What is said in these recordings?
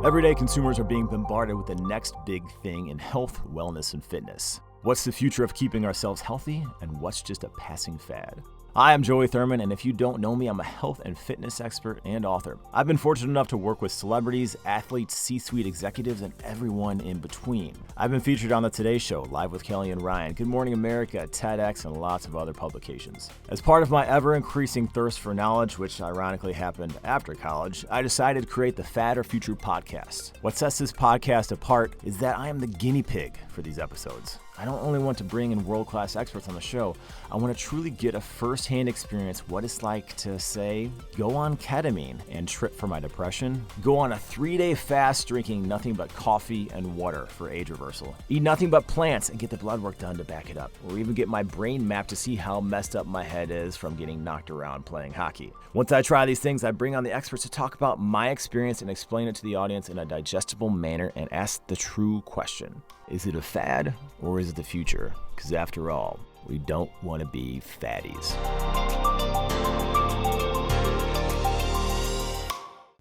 Everyday consumers are being bombarded with the next big thing in health, wellness, and fitness. What's the future of keeping ourselves healthy, and what's just a passing fad? Hi, I'm Joey Thurman, and if you don't know me, I'm a health and fitness expert and author. I've been fortunate enough to work with celebrities, athletes, C-suite executives, and everyone in between. I've been featured on the Today Show, Live with Kelly and Ryan, Good Morning America, TEDx, and lots of other publications. As part of my ever-increasing thirst for knowledge, which ironically happened after college, I decided to create the Fat or Future podcast. What sets this podcast apart is that I am the guinea pig for these episodes. I don't only want to bring in world-class experts on the show, I want to truly get a first-hand experience what it's like to, say, go on ketamine and trip for my depression, go on a 3-day fast drinking nothing but coffee and water for age reversal, eat nothing but plants and get the blood work done to back it up, or even get my brain mapped to see how messed up my head is from getting knocked around playing hockey. Once I try these things, I bring on the experts to talk about my experience and explain it to the audience in a digestible manner and ask the true question. Is it a fad or is it the future? Because after all, we don't want to be fatties.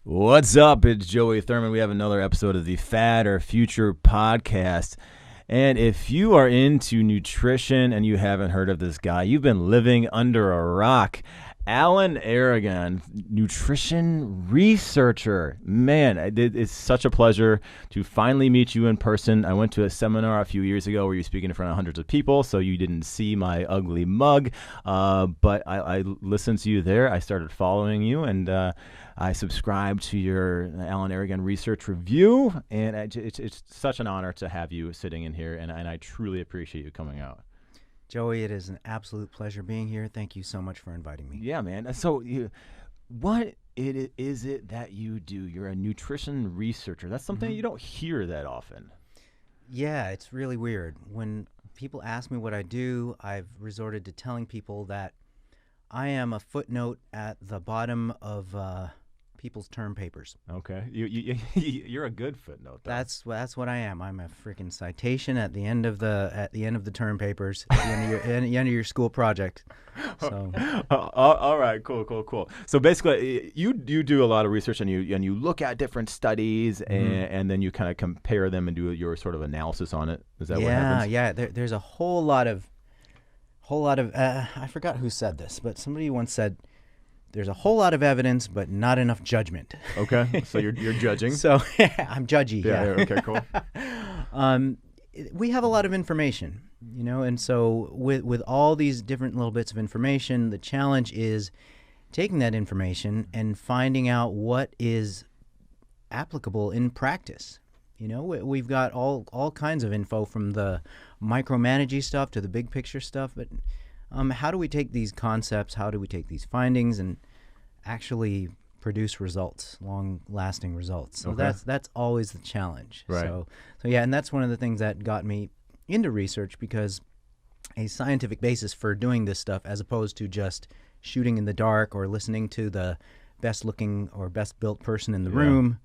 What's up? It's Joey Thurman. We have another episode of the Fat or Future podcast. And if you are into nutrition and you haven't heard of this guy, you've been living under a rock. Alan Aragon, Nutrition Researcher. Man, it's such a pleasure to finally meet you in person. I went to a seminar a few years ago where you were speaking in front of hundreds of people, so you didn't see my ugly mug, but I listened to you there. I started following you, and I subscribed to your Alan Aragon Research Review, and it's such an honor to have you sitting in here, and I truly appreciate you coming out. Joey, it is an absolute pleasure being here. Thank you so much for inviting me. Yeah, man. So what is it that you do? You're a nutrition researcher. That's something you don't hear that often. Yeah, it's really weird. When people ask me what I do, I've resorted to telling people that I am a footnote at the bottom of people's term papers. Okay, you're a good footnote, though. That's what I am. I'm a freaking citation at the end of the term papers, at the end of your school project. So, all right, cool. So basically, you do a lot of research, and you look at different studies, and then you kind of compare them and do your sort of analysis on it. Is that what happens? Yeah. There's a whole lot of. I forgot who said this, but somebody once said, there's a whole lot of evidence, but not enough judgment. Okay, so you're judging. So I'm judgy. Yeah. Okay, cool. We have a lot of information, and so with all these different little bits of information, the challenge is taking that information and finding out what is applicable in practice. We've got all kinds of info, from the micromanaging stuff to the big picture stuff, but how do we take these concepts, how do we take these findings and actually produce results, long-lasting results? So that's always the challenge. Right. So yeah, and that's one of the things that got me into research, because a scientific basis for doing this stuff, as opposed to just shooting in the dark or listening to the best-looking or best-built person in the room,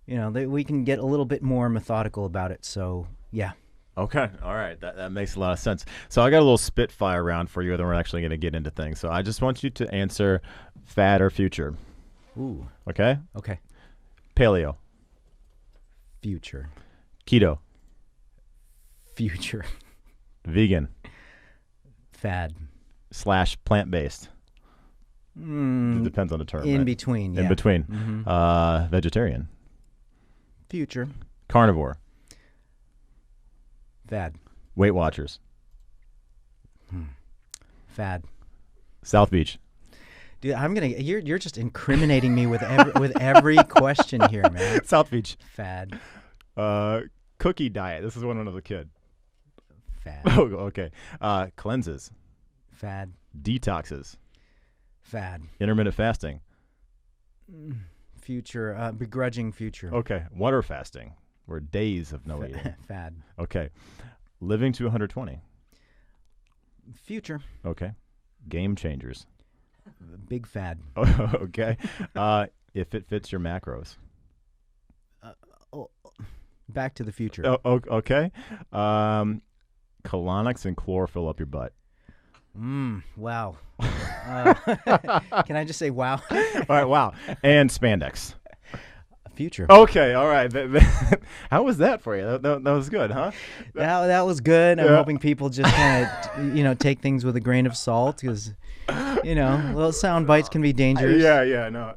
we can get a little bit more methodical about it. So yeah. Okay, all right, that makes a lot of sense. So I got a little Spitfire round for you, then we're actually going to get into things. So I just want you to answer fat or future. Ooh. Okay? Okay. Paleo. Future. Keto. Future. Vegan. Fad. / plant-based. It depends on the term. In right? between, yeah. In between. Vegetarian. Future. Carnivore. Fad. Weight Watchers. Fad. South Beach. Dude, you're just incriminating me with every question here, man. South Beach. Fad. Cookie diet. This is one as a kid. Fad. Oh, okay. Cleanses. Fad. Detoxes. Fad. Intermittent fasting. Future. Begrudging future. Okay. Water fasting. Or days of no eating. Fad. Okay. Living to 120. Future. Okay. Gamechangers. Big fad. Okay. If it fits your macros. Back to the future. Okay. Colonics and chlorophyll up your butt. Wow. Can I just say wow? All right, wow. And spandex. future. Okay, all right. How was that for you? That was good, huh? That was good. I'm hoping people just kind of, take things with a grain of salt because, little sound bites can be dangerous. Yeah, no.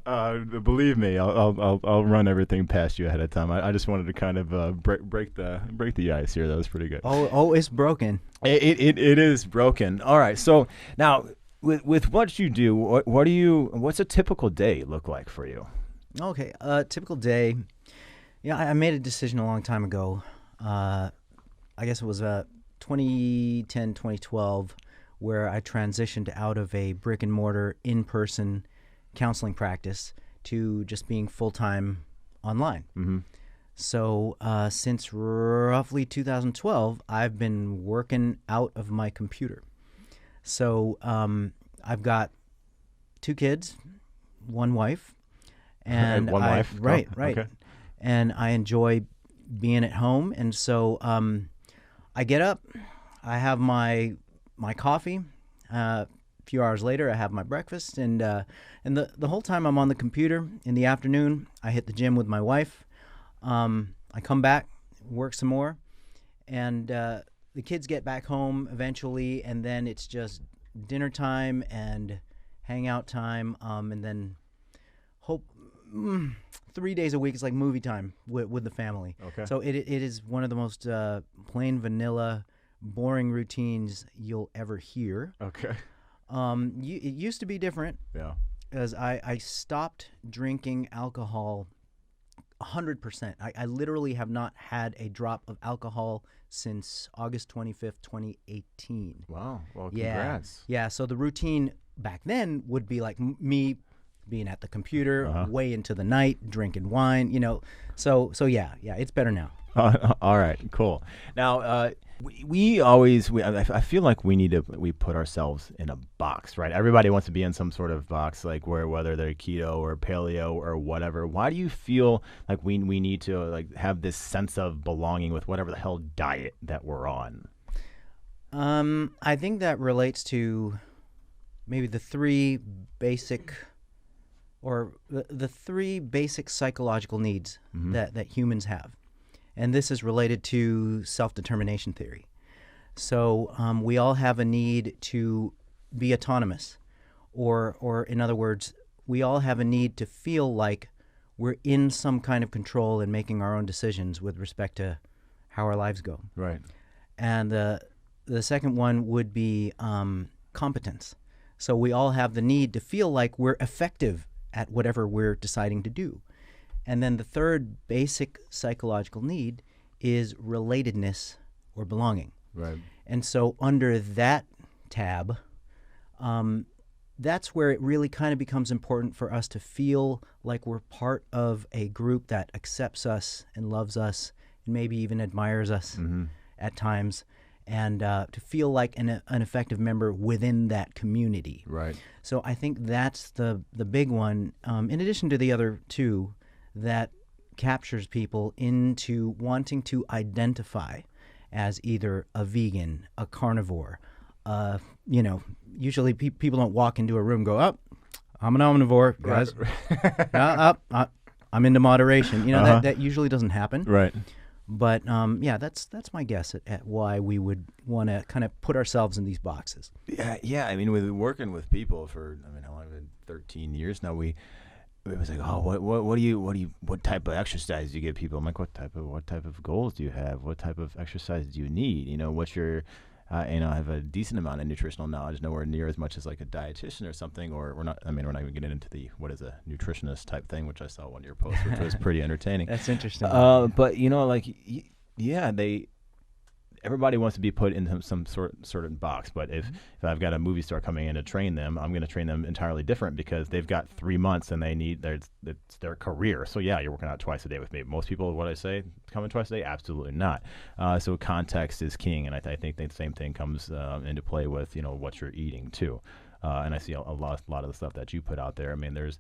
Believe me, I'll run everything past you ahead of time. I just wanted to kind of break the ice here. That was pretty good. Oh, it's broken. It is broken. All right. So now, with what you do, what's a typical day look like for you? Okay, typical day. Yeah, I made a decision a long time ago. I guess it was 2010, 2012, where I transitioned out of a brick and mortar in-person counseling practice to just being full-time online. Mm-hmm. So since roughly 2012, I've been working out of my computer. So I've got 2 kids, 1 wife. And one wife? Right. Okay. And I enjoy being at home. And so I get up, I have my coffee. A few hours later, I have my breakfast. And the whole time I'm on the computer in the afternoon, I hit the gym with my wife. I come back, work some more. And the kids get back home eventually. And then it's just dinner time and hangout time. And then 3 days a week is like movie time with the family. Okay. So it is one of the most plain vanilla, boring routines you'll ever hear. Okay. It used to be different. Yeah. As I stopped drinking alcohol 100%. I literally have not had a drop of alcohol since August 25th, 2018. Wow. Well, congrats. Yeah. So the routine back then would be like me being at the computer way into the night, drinking wine, So yeah, it's better now. All right, cool. Now, I feel like we put ourselves in a box, right? Everybody wants to be in some sort of box, like whether they're keto or paleo or whatever. Why do you feel like we need to have this sense of belonging with whatever the hell diet that we're on? I think that relates to maybe the 3 basic psychological needs that humans have. And this is related to self-determination theory. So we all have a need to be autonomous, or in other words, we all have a need to feel like we're in some kind of control and making our own decisions with respect to how our lives go. Right. And the second one would be competence. So we all have the need to feel like we're effective at whatever we're deciding to do. And then the third basic psychological need is relatedness or belonging. Right. And so under that tab, that's where it really kind of becomes important for us to feel like we're part of a group that accepts us and loves us and maybe even admires us at times, and to feel like an effective member within that community. Right. So I think that's the big one, in addition to the other 2, that captures people into wanting to identify as either a vegan, a carnivore. Usually people don't walk into a room and go, I'm an omnivore, guys. I'm into moderation. That usually doesn't happen. Right. But that's my guess at why we would want to kind of put ourselves in these boxes. Yeah. I mean, with working with people for how long? 13 years now. It was like, what type of exercise do you give people? I'm like, what type of goals do you have? What type of exercise do you need? What's your I have a decent amount of nutritional knowledge, nowhere near as much as like a dietitian or something, or we're not even getting into the, what is a nutritionist type thing, which I saw one of your posts, which was pretty entertaining. That's interesting. But everybody wants to be put in some certain box. But if I've got a movie star coming in to train them, I'm going to train them entirely different because they've got 3 months and they need it's their career. So yeah, you're working out twice a day with me. Most people, what I say, coming twice a day, absolutely not. So context is king, and I think the same thing comes into play with what you're eating too. And I see a lot of the stuff that you put out there. I mean, there's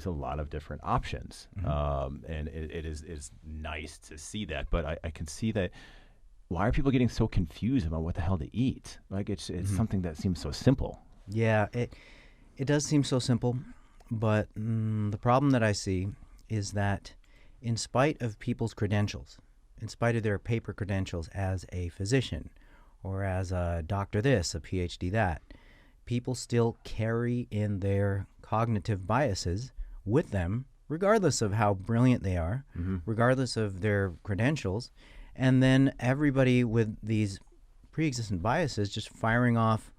a lot of different options, and it is nice to see that. But I can see that. Why are people getting so confused about what the hell to eat? Like it's something that seems so simple. Yeah, it does seem so simple, but the problem that I see is that in spite of people's credentials, in spite of their paper credentials as a physician or as a doctor this, a PhD that, people still carry in their cognitive biases with them, regardless of how brilliant they are, regardless of their credentials. And then everybody with these pre-existent biases just firing off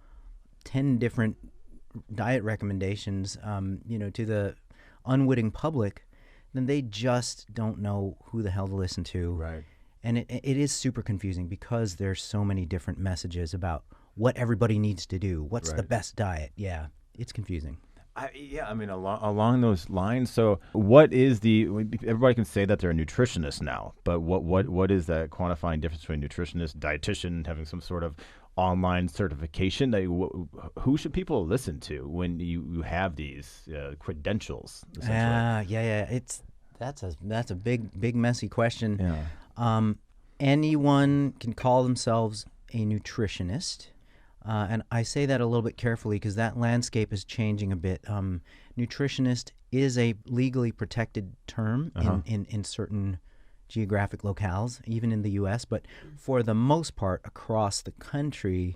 10 different diet recommendations, to the unwitting public, then they just don't know who the hell to listen to. Right. And it is super confusing because there's so many different messages about what everybody needs to do. What's the best diet? Yeah, it's confusing. Along those lines. So, what is everybody can say that they're a nutritionist now, but what is that quantifying difference between nutritionist, dietitian, having some sort of online certification? Who should people listen to when you have these credentials? That's a big messy question. Yeah. Anyone can call themselves a nutritionist. And I say that a little bit carefully because that landscape is changing a bit. Nutritionist is a legally protected term in certain geographic locales, even in the U.S., but for the most part across the country,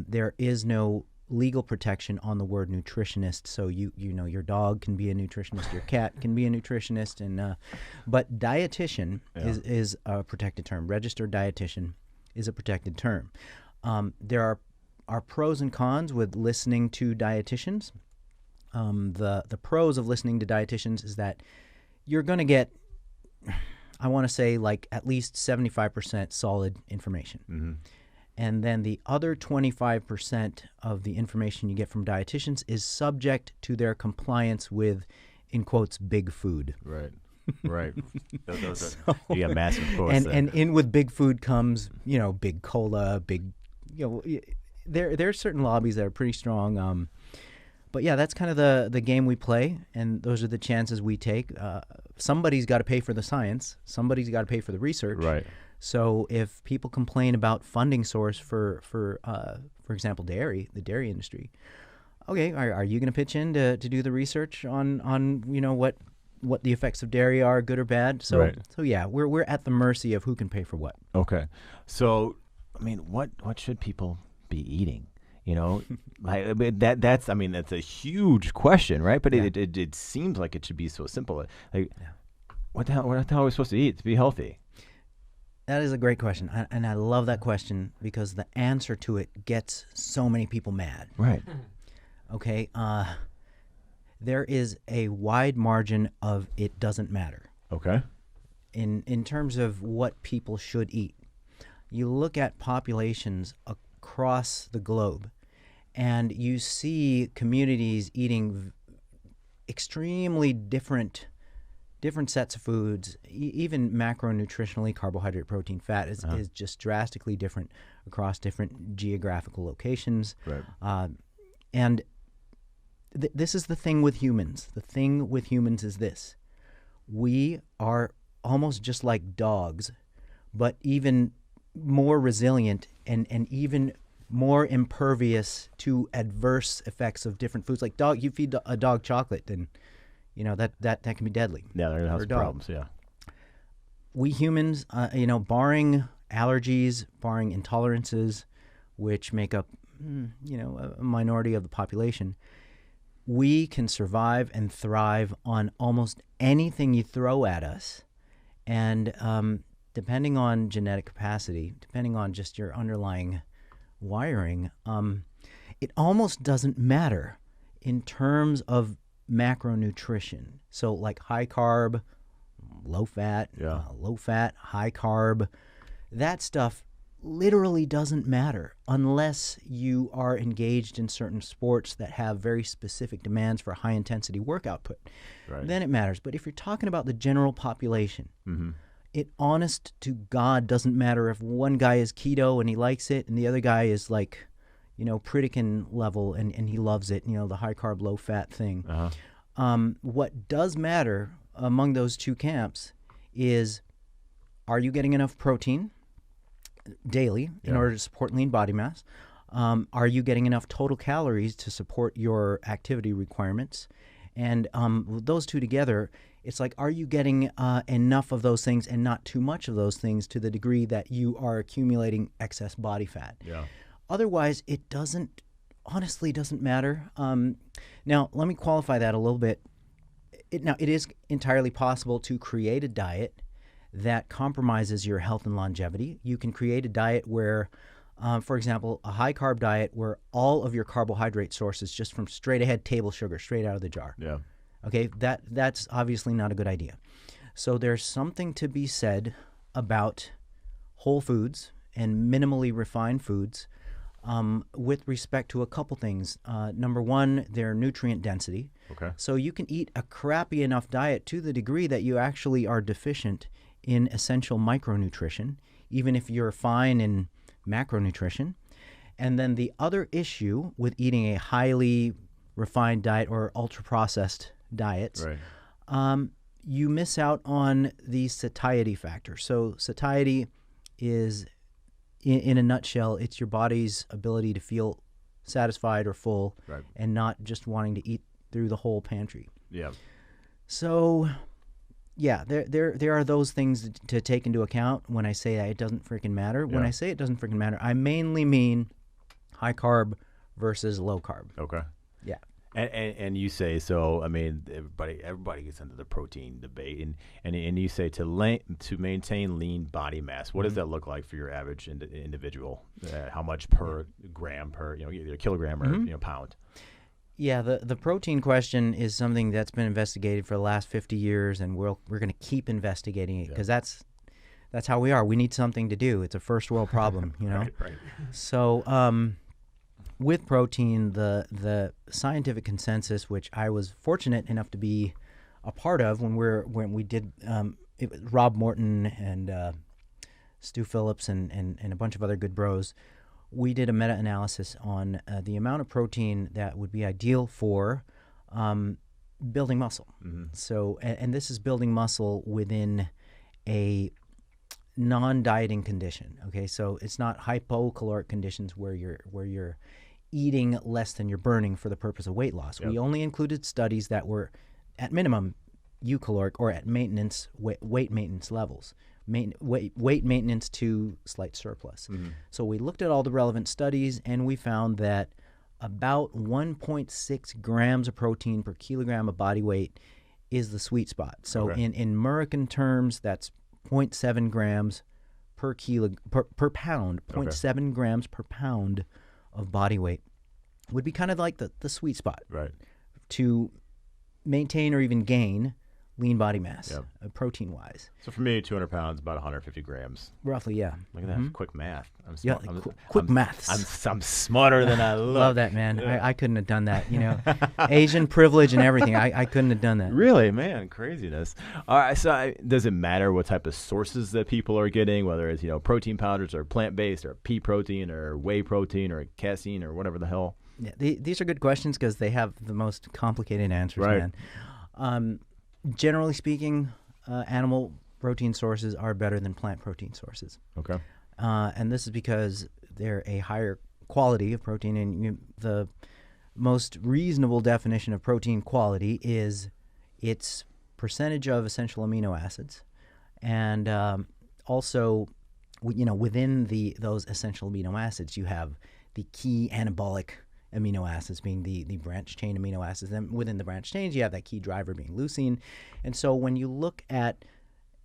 there is no legal protection on the word nutritionist. So your dog can be a nutritionist, your cat can be a nutritionist, and but dietitian is a protected term. Registered dietitian is a protected term. There are pros and cons with listening to dietitians. The pros of listening to dietitians is that you're going to get, I want to say, like at least 75% solid information. Mm-hmm. And then the other 25% of the information you get from dietitians is subject to their compliance with, in quotes, big food. Right. Right. Those are, you got massive quotes. And in with big food comes, big cola, there are certain lobbies that are pretty strong. But yeah, that's kind of the game we play, and those are the chances we take. Somebody's got to pay for the science. Somebody's got to pay for the research. Right. So if people complain about funding source for example, the dairy industry, okay, are you going to pitch in to do the research on what the effects of dairy are, good or bad? So yeah, we're at the mercy of who can pay for what. Okay. So what should people be eating? That's a huge question, right? But it seems like it should be so simple. What the hell are we supposed to eat to be healthy? That is a great question, and I love that question because the answer to it gets so many people mad. Right. Okay. There is a wide margin of it doesn't matter. Okay. In terms of what people should eat, you look at populations across the globe, and you see communities eating extremely different sets of foods. Even macronutritionally, carbohydrate, protein, fat is just drastically different across different geographical locations. Right. And this is the thing with humans. The thing with humans is this. We are almost just like dogs, but even more resilient and even more impervious to adverse effects of different foods. Like you feed a dog chocolate, then that can be deadly. Yeah, they're gonna have some problems. Yeah. We humans, barring allergies, barring intolerances, which make up, a minority of the population, we can survive and thrive on almost anything you throw at us, and depending on genetic capacity, depending on just your underlying wiring, it almost doesn't matter in terms of macronutrition. So like high carb, low fat, high carb, that stuff literally doesn't matter unless you are engaged in certain sports that have very specific demands for high intensity work output. Right. Then it matters. But if you're talking about the general population, it honest to God doesn't matter if one guy is keto and he likes it and the other guy is like, Pritikin level and he loves it, the high carb, low fat thing. What does matter among those two camps is, are you getting enough protein daily in order to support lean body mass? Are you getting enough total calories to support your activity requirements? And those two together, it's like, are you getting enough of those things and not too much of those things to the degree that you are accumulating excess body fat? Yeah. Otherwise, it honestly doesn't matter. Now, let me qualify that a little bit. It is entirely possible to create a diet that compromises your health and longevity. You can create a diet where, for example, a high-carb diet where all of your carbohydrate sources just from straight ahead table sugar, straight out of the jar. Yeah. Okay, that's obviously not a good idea. So there's something to be said about whole foods and minimally refined foods with respect to a couple things. Number one, their nutrient density. Okay. So you can eat a crappy enough diet to the degree that you actually are deficient in essential micronutrition, even if you're fine in macronutrition. And then the other issue with eating a highly refined diet or ultra-processed diets, Right. You miss out on the satiety factor. So satiety is, in a nutshell, it's your body's ability to feel satisfied or full, Right. and not just wanting to eat through the whole pantry. Yeah. So, yeah, there are those things to take into account when I say that it doesn't freaking matter. When Yeah. I say it doesn't freaking matter, I mainly mean high carb versus low carb. Okay. Yeah. And you say, so, I mean, everybody gets into the protein debate, and you say to maintain lean body mass. What does that look like for your average individual? How much per gram per, either kilogram or pound? Yeah, the protein question is something that's been investigated for the last 50 years, and we're going to keep investigating it because that's how we are. We need something to do. It's a first world problem, Right. So, with protein, the scientific consensus, which I was fortunate enough to be a part of when we did it was Rob Morton and Stu Phillips and a bunch of other good bros, we did a meta-analysis on the amount of protein that would be ideal for building muscle. Mm-hmm. So, and this is building muscle within a non-dieting condition. Okay, so it's not hypocaloric conditions where you're eating less than you're burning for the purpose of weight loss. Yep. We only included studies that were at minimum eucaloric or at maintenance weight maintenance levels. Weight maintenance to slight surplus. Mm-hmm. So we looked at all the relevant studies, and we found that about 1.6 grams of protein per kilogram of body weight is the sweet spot. So Okay. in American terms, that's 0.7 grams per pound. 0.7 grams per pound of body weight would be kind of like the sweet spot Right. to maintain or even gain lean body mass, Yep. protein-wise. So for me, 200 pounds, about 150 grams. Roughly, yeah. Look at that. Quick math. I'm Yeah, smart. quick maths. I'm smarter than I look. Love that, man. I couldn't have done that. Asian privilege and everything. I couldn't have done that. Really, man, craziness. All right, so does it matter what type of sources that people are getting, whether it's protein powders or plant-based or pea protein or whey protein or casein or whatever the hell? Yeah, these are good questions because they have the most complicated answers, Right. man. Generally speaking, animal protein sources are better than plant protein sources. Okay. And this is because they're a higher quality of protein. And the most reasonable definition of protein quality is its percentage of essential amino acids. And also, within those essential amino acids, you have the key anabolic amino acids being the branch chain amino acids. Then within the branch chains, you have that key driver being leucine. And so when you look at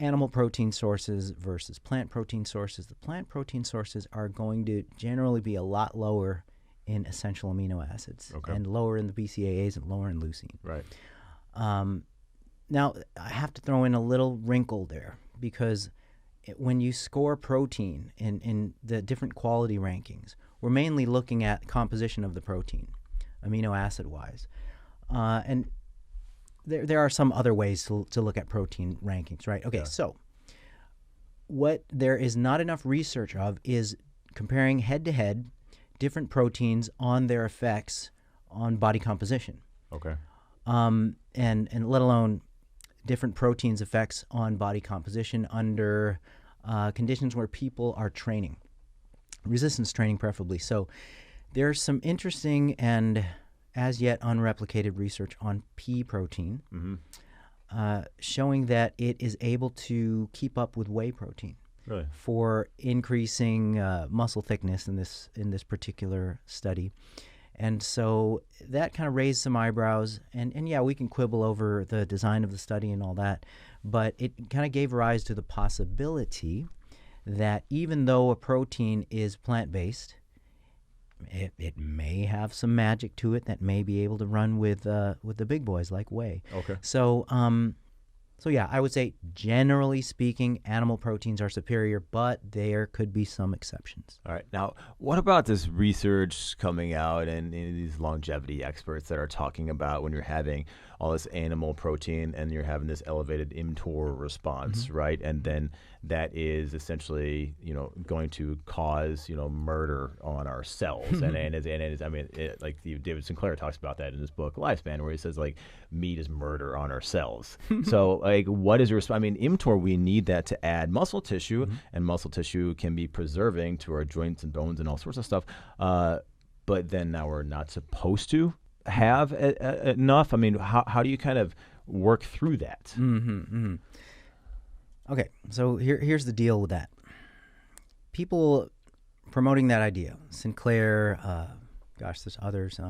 animal protein sources versus plant protein sources, the plant protein sources are going to generally be a lot lower in essential amino acids, and lower in the BCAAs and lower in leucine. Right. Now, I have to throw in a little wrinkle there, because when you score protein in the different quality rankings, we're mainly looking at composition of the protein, amino acid-wise. And there are some other ways to look at protein rankings, right? Okay, so what there is not enough research of is comparing head-to-head different proteins on their effects on body composition. Okay. And let alone different proteins' effects on body composition under conditions where people are training. Resistance training preferably. So there's some interesting and as yet unreplicated research on pea protein, showing that it is able to keep up with whey protein. Really? For increasing muscle thickness in this particular study. And so that kind of raised some eyebrows. And yeah, we can quibble over the design of the study and all that, but it kind of gave rise to the possibility that even though a protein is plant-based, it may have some magic to it that may be able to run with the big boys like whey. Okay. So yeah, I would say generally speaking, animal proteins are superior, but there could be some exceptions. All right. Now, what about this research coming out and these longevity experts that are talking about when you're having all this animal protein and you're having this elevated mTOR response, right? And then that is essentially, going to cause, murder on our cells. and like David Sinclair talks about that in his book Lifespan, where he says like meat is murder on our cells. So like, what is your response? I mean, mTOR, we need that to add muscle tissue, and muscle tissue can be preserving to our joints and bones and all sorts of stuff. But then now we're not supposed to have enough. I mean, how do you kind of work through that? Okay, so here's the deal with that. People promoting that idea, Sinclair, there's others.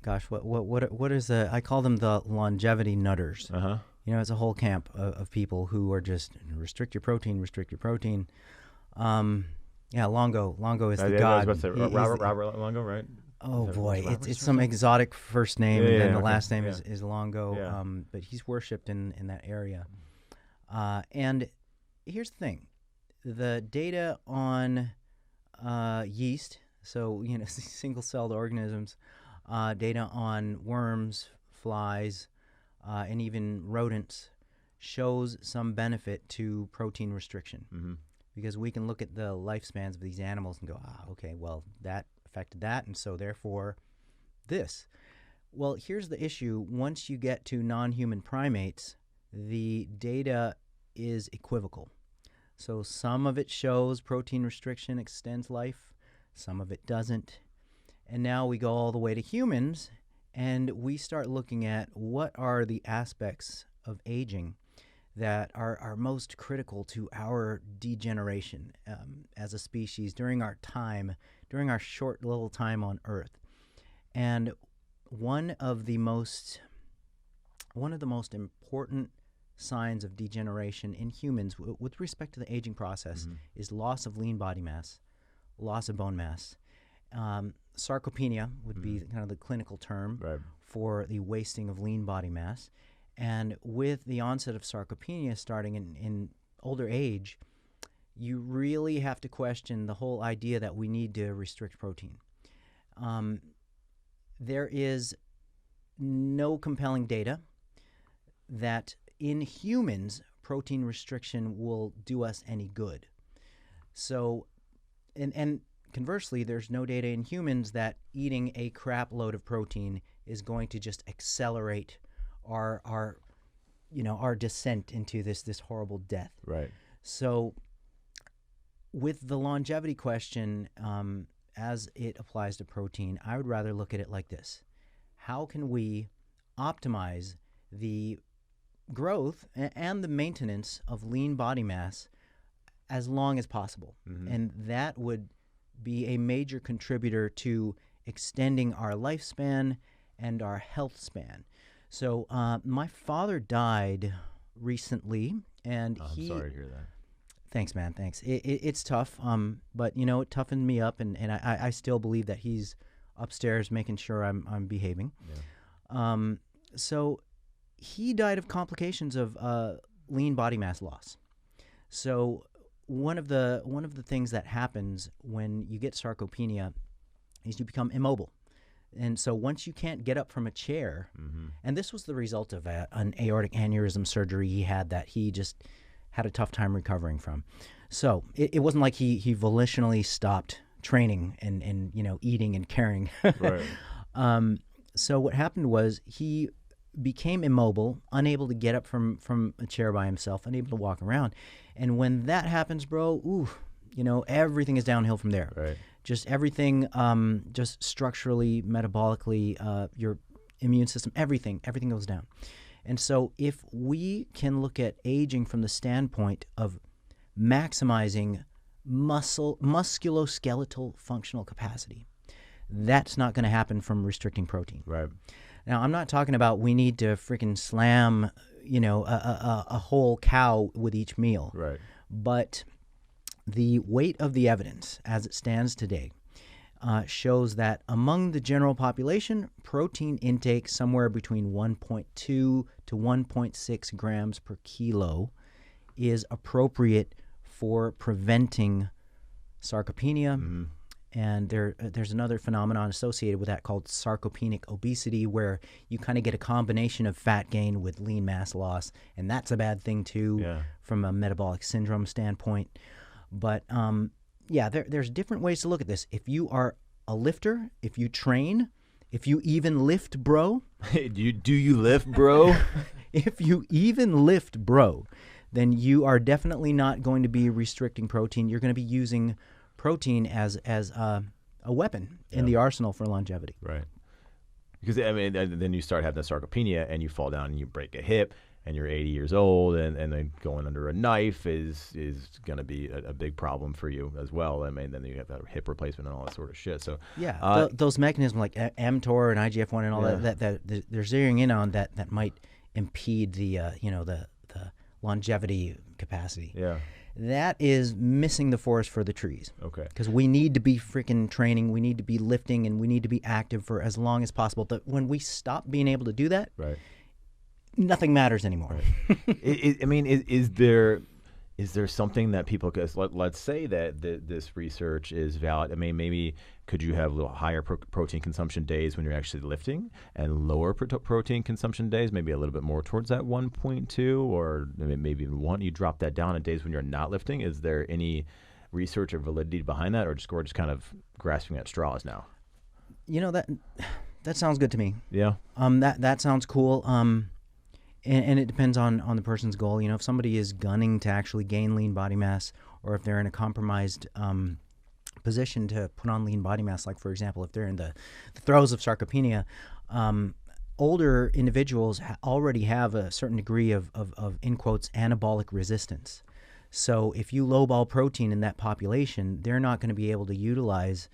What is I call them the longevity nutters. It's a whole camp of people who are just restrict your protein. Longo is the god. I was about to say, Robert Longo, right? Oh boy, it's some exotic first name, and then the last name is Longo. But he's worshipped in that area. And here's the thing: the data on yeast, so single-celled organisms, data on worms, flies, and even rodents shows some benefit to protein restriction. Because we can look at the lifespans of these animals and go, okay, well, that affected that, and so therefore this. Well, here's the issue. Once you get to non-human primates, the data is equivocal. So some of it shows protein restriction extends life, some of it doesn't. And now we go all the way to humans, and we start looking at what are the aspects of aging that are most critical to our degeneration as a species during our short little time on Earth. And one of the most important signs of degeneration in humans with respect to the aging process is loss of lean body mass, loss of bone mass. Sarcopenia would be kind of the clinical term for the wasting of lean body mass. And with the onset of sarcopenia starting in older age, you really have to question the whole idea that we need to restrict protein. There is no compelling data that in humans protein restriction will do us any good. So, and conversely, there's no data in humans that eating a crap load of protein is going to just accelerate our descent into this horrible death. Right. So with the longevity question, as it applies to protein, I would rather look at it like this. How can we optimize the growth and the maintenance of lean body mass as long as possible? And that would be a major contributor to extending our lifespan and our health span. So my father died recently, and I'm sorry to hear that. Thanks, man. Thanks. It's tough, but it toughened me up, and I still believe that he's upstairs making sure I'm behaving. Yeah. So he died of complications of lean body mass loss. So one of the things that happens when you get sarcopenia is you become immobile. And so once you can't get up from a chair, and this was the result of an aortic aneurysm surgery he had that he just had a tough time recovering from. So it wasn't like he volitionally stopped training and eating and caring. Right. So what happened was he became immobile, unable to get up from a chair by himself, unable to walk around. And when that happens, bro, everything is downhill from there. Right. just everything, just structurally, metabolically, your immune system, everything goes down. And so if we can look at aging from the standpoint of maximizing musculoskeletal functional capacity, that's not going to happen from restricting protein. Right. Now, I'm not talking about we need to freaking slam, a whole cow with each meal. Right. But the weight of the evidence, as it stands today, shows that among the general population, protein intake somewhere between 1.2 to 1.6 grams per kilo is appropriate for preventing sarcopenia. Mm-hmm. And there's another phenomenon associated with that called sarcopenic obesity, where you kind of get a combination of fat gain with lean mass loss, and that's a bad thing too from a metabolic syndrome standpoint. But there's different ways to look at this. If you are a lifter, if you train, if you even lift, bro. Do you lift, bro? If you even lift, bro, then you are definitely not going to be restricting protein. You're going to be using protein as a weapon in the arsenal for longevity. Right. Because, then you start having the sarcopenia and you fall down and you break a hip and you're 80 years old and then going under a knife is going to be a big problem for you as well. Then you have that hip replacement and all that sort of shit. So those mechanisms like mTOR and IGF-1 and all that they're zeroing in on that might impede the longevity capacity. Yeah. That is missing the forest for the trees. Okay. Because we need to be freaking training, we need to be lifting, and we need to be active for as long as possible. But when we stop being able to do that, nothing matters anymore. Right. Is there something that people, because let's say that this research is valid. Maybe could you have a little higher protein consumption days when you're actually lifting and lower protein consumption days, maybe a little bit more towards that 1.2 or maybe even 1, you drop that down on days when you're not lifting? Is there any research or validity behind that, or we're just kind of grasping at straws now? That sounds good to me. Yeah. That sounds cool. And it depends on the person's goal. If somebody is gunning to actually gain lean body mass, or if they're in a compromised position to put on lean body mass, like, for example, if they're in the throes of sarcopenia, older individuals already have a certain degree of in quotes, anabolic resistance. So if you lowball protein in that population, they're not going to be able to utilize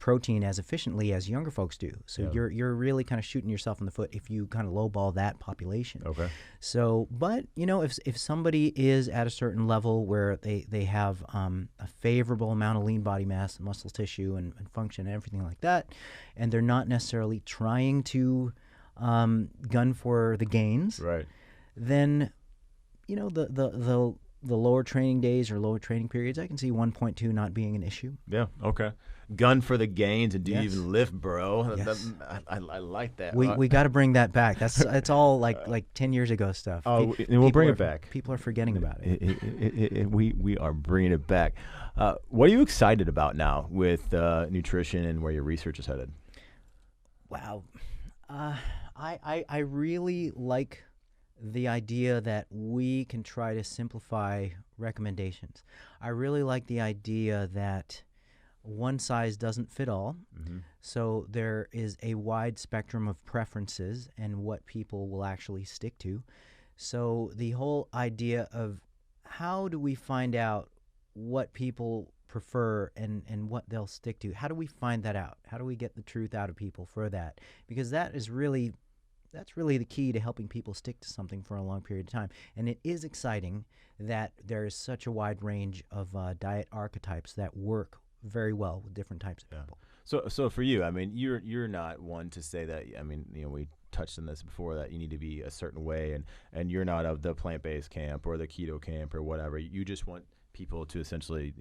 protein as efficiently as younger folks do. So you're really kind of shooting yourself in the foot if you kind of lowball that population. Okay. So, but if somebody is at a certain level where they have a favorable amount of lean body mass, muscle tissue, and function and everything like that, and they're not necessarily trying to gun for the gains, right? Then the lower training days or lower training periods, I can see 1.2 not being an issue. Yeah. Okay. Gun for the gains, and do you even lift, bro? Yes. I like that. We got to bring that back. It's all like 10 years ago stuff. Oh, and we'll bring it back. People are forgetting about it. We are bringing it back. What are you excited about now with nutrition and where your research is headed? Wow. I really like the idea that we can try to simplify recommendations. I really like the idea that one size doesn't fit all. Mm-hmm. So there is a wide spectrum of preferences and what people will actually stick to. So the whole idea of how do we find out what people prefer and what they'll stick to? How do we find that out? How do we get the truth out of people for that? Because that's really the key to helping people stick to something for a long period of time. And it is exciting that there is such a wide range of diet archetypes that work very well with different types of people. So for you, you're not one to say that. We touched on this before, that you need to be a certain way, and you're not of the plant-based camp or the keto camp or whatever. You just want people to essentially,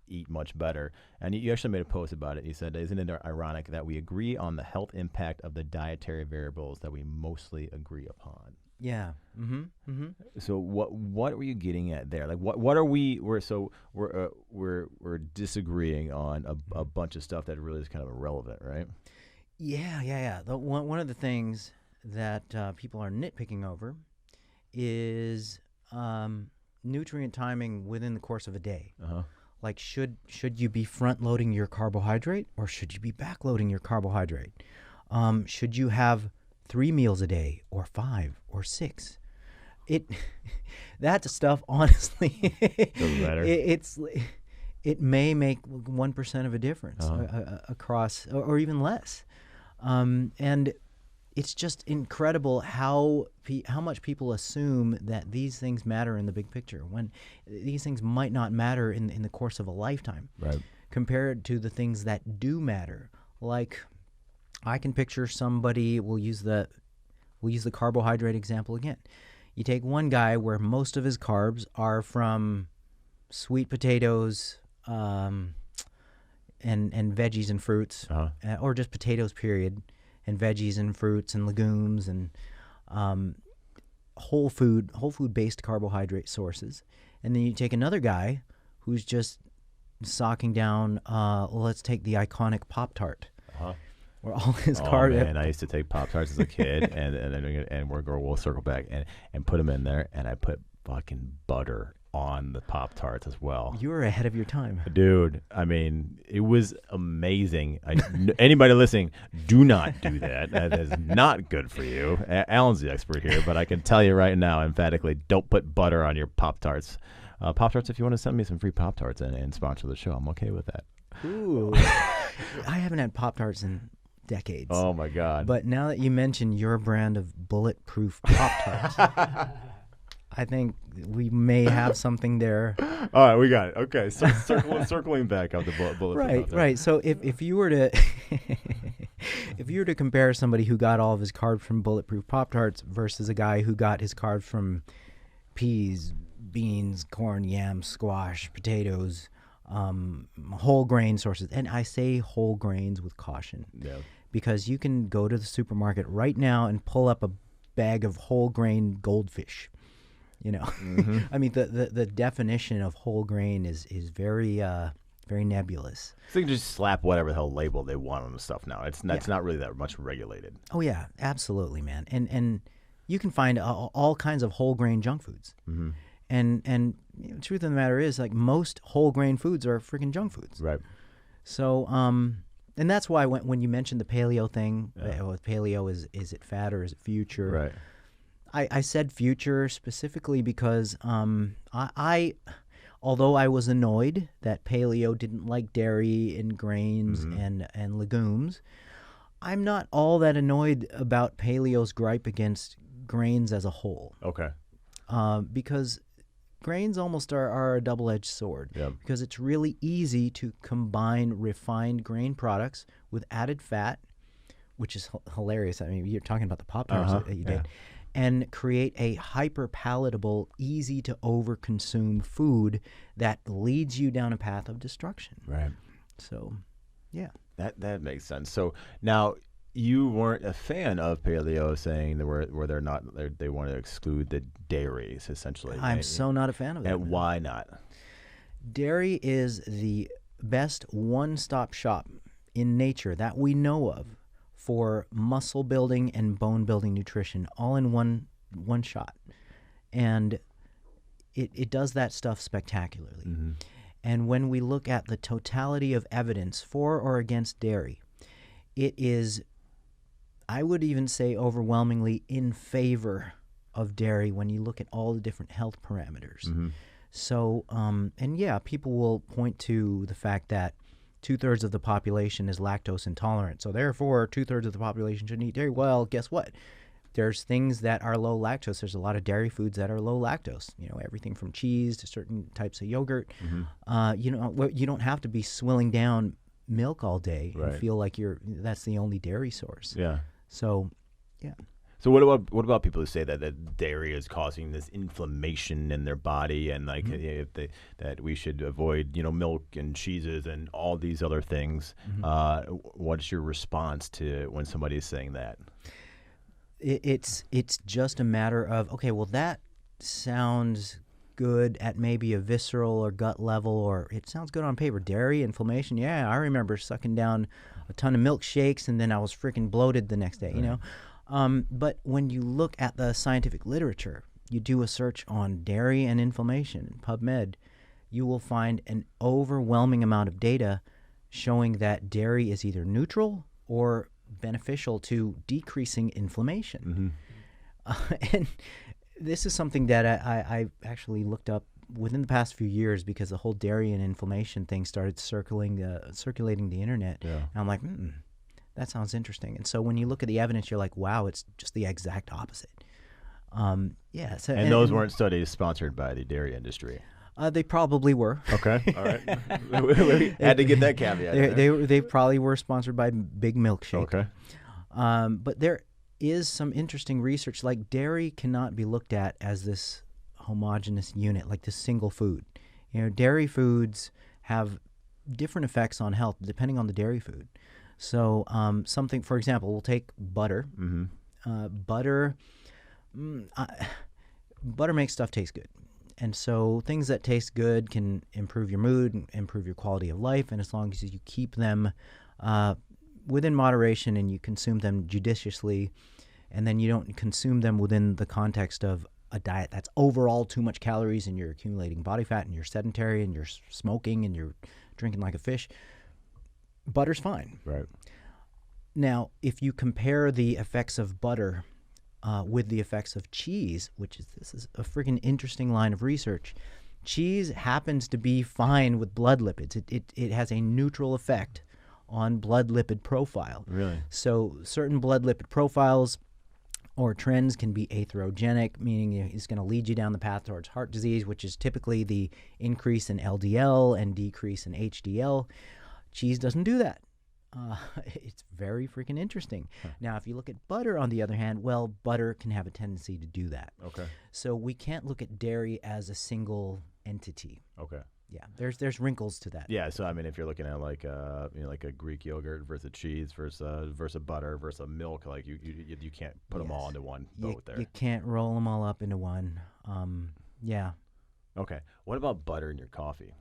eat much better. And you actually made a post about it. You said, "Isn't it ironic that we agree on the health impact of the dietary variables that we mostly agree upon?" Yeah. Mm-hmm. Mm-hmm. So what were you getting at there? Like what are we're disagreeing on a bunch of stuff that really is kind of irrelevant, right? Yeah. One of the things that people are nitpicking over is nutrient timing within the course of a day. Uh-huh. Like, should you be front-loading your carbohydrate, or should you be back-loading your carbohydrate? Should you have 3 meals a day, or 5, or 6? That stuff, honestly, doesn't matter. It may make 1% of a difference across, or even less. And it's just incredible how much people assume that these things matter in the big picture, when these things might not matter in the course of a lifetime, right? Compared to the things that do matter. Like, I can picture somebody. We'll use the carbohydrate example again. You take one guy where most of his carbs are from sweet potatoes, and veggies and fruits, or just potatoes, period, and veggies and fruits and legumes and whole food based carbohydrate sources. And then you take another guy who's just socking down. Let's take the iconic Pop-Tart. Where all his carbs. Man, I used to take Pop-Tarts as a kid, and we'll circle back and put them in there, and I put fucking butter on the Pop-Tarts as well. You were ahead of your time. Dude, I mean, it was amazing. Anybody listening, do not do that. That is not good for you. Alan's the expert here, but I can tell you right now, emphatically, don't put butter on your Pop-Tarts. Pop-Tarts, if you want to send me some free Pop-Tarts and sponsor the show, I'm okay with that. Ooh. I haven't had Pop-Tarts in decades. Oh, my God. But now that you mention your brand of bulletproof Pop-Tarts, I think we may have something there. All right, we got it. Okay, so circling back on the bullet. Right. So if you were to if you were to compare somebody who got all of his carbs from bulletproof Pop-Tarts versus a guy who got his carbs from peas, beans, corn, yams, squash, potatoes, whole grain sources, and I say whole grains with caution, because you can go to the supermarket right now and pull up a bag of whole grain goldfish. You know, I mean, the definition of whole grain is very very nebulous. So you can just slap whatever the hell label they want on the stuff now. It's not really that much regulated. Oh yeah, absolutely, man. And you can find all kinds of whole grain junk foods. And you know, the truth of the matter is, like, most whole grain foods are freaking junk foods. Right. So and that's why when you mentioned the paleo thing, with paleo, is it fad or is it future? Right. I said future specifically because I although I was annoyed that paleo didn't like dairy and grains and legumes, I'm not all that annoyed about paleo's gripe against grains as a whole. Okay. Because grains almost are a double-edged sword. Yeah. Because it's really easy to combine refined grain products with added fat, which is hilarious. I mean, you're talking about the Pop-Tarts that you did. And create a hyper-palatable, easy-to-overconsume food that leads you down a path of destruction. Right. So, yeah. That makes sense. So now you weren't a fan of paleo, saying they want to exclude the dairies, essentially. I'm so not a fan of that. And why not? Dairy is the best one-stop shop in nature that we know of for muscle building and bone building nutrition, all in one shot. And it does that stuff spectacularly. And when we look at the totality of evidence for or against dairy, it is, I would even say, overwhelmingly in favor of dairy when you look at all the different health parameters. So, and yeah, people will point to the fact that 2/3 of the population is lactose intolerant. So therefore, 2/3 of the population shouldn't eat dairy. Well, guess what? There's things that are low lactose. There's a lot of dairy foods that are low lactose. You know, everything from cheese to certain types of yogurt. You know, you don't have to be swilling down milk all day and feel like that's the only dairy source. Yeah. So, yeah. So what about people who say that dairy is causing this inflammation in their body, and like that we should avoid milk and cheeses and all these other things? What's your response to when somebody is saying that? It's just a matter of, okay, well, that sounds good at maybe a visceral or gut level, or it sounds good on paper. Dairy, inflammation, yeah, I remember sucking down a ton of milkshakes and then I was freaking bloated the next day, you know? But when you look at the scientific literature, you do a search on dairy and inflammation, PubMed, you will find an overwhelming amount of data showing that dairy is either neutral or beneficial to decreasing inflammation. And this is something that I actually looked up within the past few years because the whole dairy and inflammation thing started circulating the internet. Yeah. And I'm like, that sounds interesting. And so when you look at the evidence, you're like, wow, it's just the exact opposite. Yeah. So, and those weren't studies sponsored by the dairy industry. They probably were. Okay. All right. We had to get that caveat. They probably were sponsored by Big Milkshake. Okay. But there is some interesting research. Like dairy cannot be looked at as this homogeneous unit, like this single food. Dairy foods have different effects on health depending on the dairy food. So something, for example, we'll take butter. Butter makes stuff taste good. And so things that taste good can improve your mood, and improve your quality of life, and as long as you keep them within moderation and you consume them judiciously, and then you don't consume them within the context of a diet that's overall too much calories and you're accumulating body fat and you're sedentary and you're smoking and you're drinking like a fish, butter's fine. Right. Now, if you compare the effects of butter with the effects of cheese, this is a freaking interesting line of research. Cheese happens to be fine with blood lipids. It has a neutral effect on blood lipid profile. Really? So certain blood lipid profiles or trends can be atherogenic, meaning it's going to lead you down the path towards heart disease, which is typically the increase in LDL and decrease in HDL. Cheese doesn't do that. It's very freaking interesting. Now, if you look at butter, on the other hand, well, butter can have a tendency to do that. Okay. So we can't look at dairy as a single entity. Okay. Yeah, there's wrinkles to that. Yeah, so I mean, if you're looking at like like a Greek yogurt versus cheese versus butter versus milk, like you can't put them all into one boat there. You can't roll them all up into one. Yeah. Okay. What about butter in your coffee?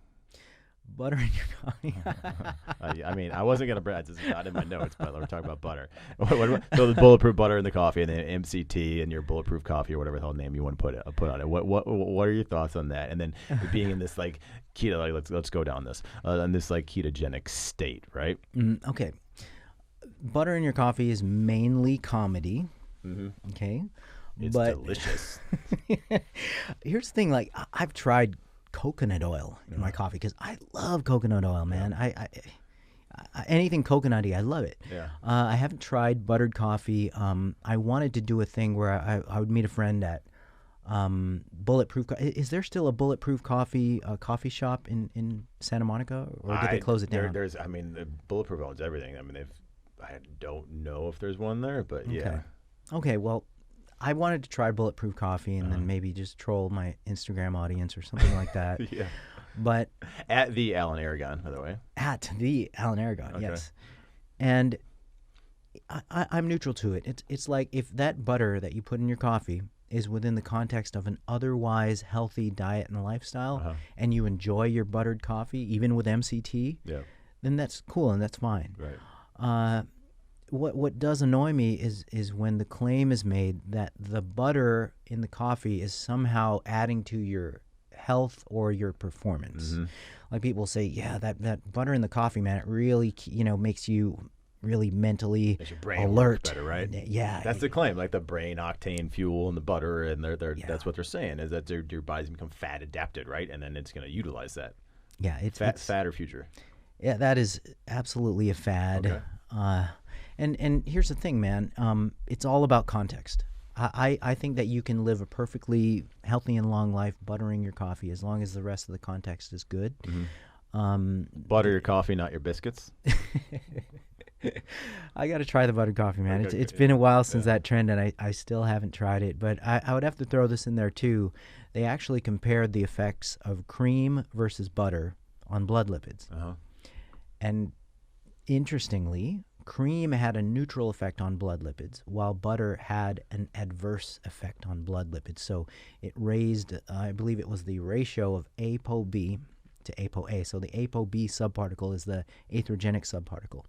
Butter in your coffee. I mean, I wasn't gonna brag. This is not in my notes, but we're talking about butter. So the bulletproof butter in the coffee, and then MCT and your bulletproof coffee, or whatever the hell name you want to put on it. What are your thoughts on that? And then being in this like keto, like let's go down this in this like ketogenic state, right? Okay. Butter in your coffee is mainly comedy. Okay. It's delicious. Here's the thing: like I've tried coconut oil in my coffee because I love coconut oil, man. I anything coconutty, I love it. Yeah. I haven't tried buttered coffee. I wanted to do a thing where I would meet a friend at Bulletproof. Is there still a Bulletproof coffee shop in Santa Monica, or did they close it down? There's, I mean, the Bulletproof owns everything. I mean, I don't know if there's one there, but yeah. Okay. Well, I wanted to try Bulletproof coffee and then maybe just troll my Instagram audience or something like that. Yeah. But at the Alan Aragon, by the way. At the Alan Aragon, Okay. yes. And I'm neutral to it. It's like if that butter that you put in your coffee is within the context of an otherwise healthy diet and lifestyle, and you enjoy your buttered coffee, even with MCT, then that's cool and that's fine. Right. What does annoy me is when the claim is made that the butter in the coffee is somehow adding to your health or your performance. Like people say, yeah, that butter in the coffee, man, it really makes you really mentally makes your brain alert. Work better, right? Yeah, that's the claim, like the brain octane fuel and the butter, and that's what they're saying is that your body's become fat adapted, right? And then it's going to utilize that. Yeah, it's fat or future. Yeah, that is absolutely a fad. Okay. And here's the thing, man. It's all about context. I think that you can live a perfectly healthy and long life buttering your coffee as long as the rest of the context is good. Butter your coffee, not your biscuits. I got to try the buttered coffee, man. Okay, it's been a while since that trend, and I still haven't tried it. But I would have to throw this in there, too. They actually compared the effects of cream versus butter on blood lipids. And interestingly, cream had a neutral effect on blood lipids, while butter had an adverse effect on blood lipids. So it raised, I believe it was the ratio of ApoB to ApoA. So the ApoB subparticle is the atherogenic subparticle.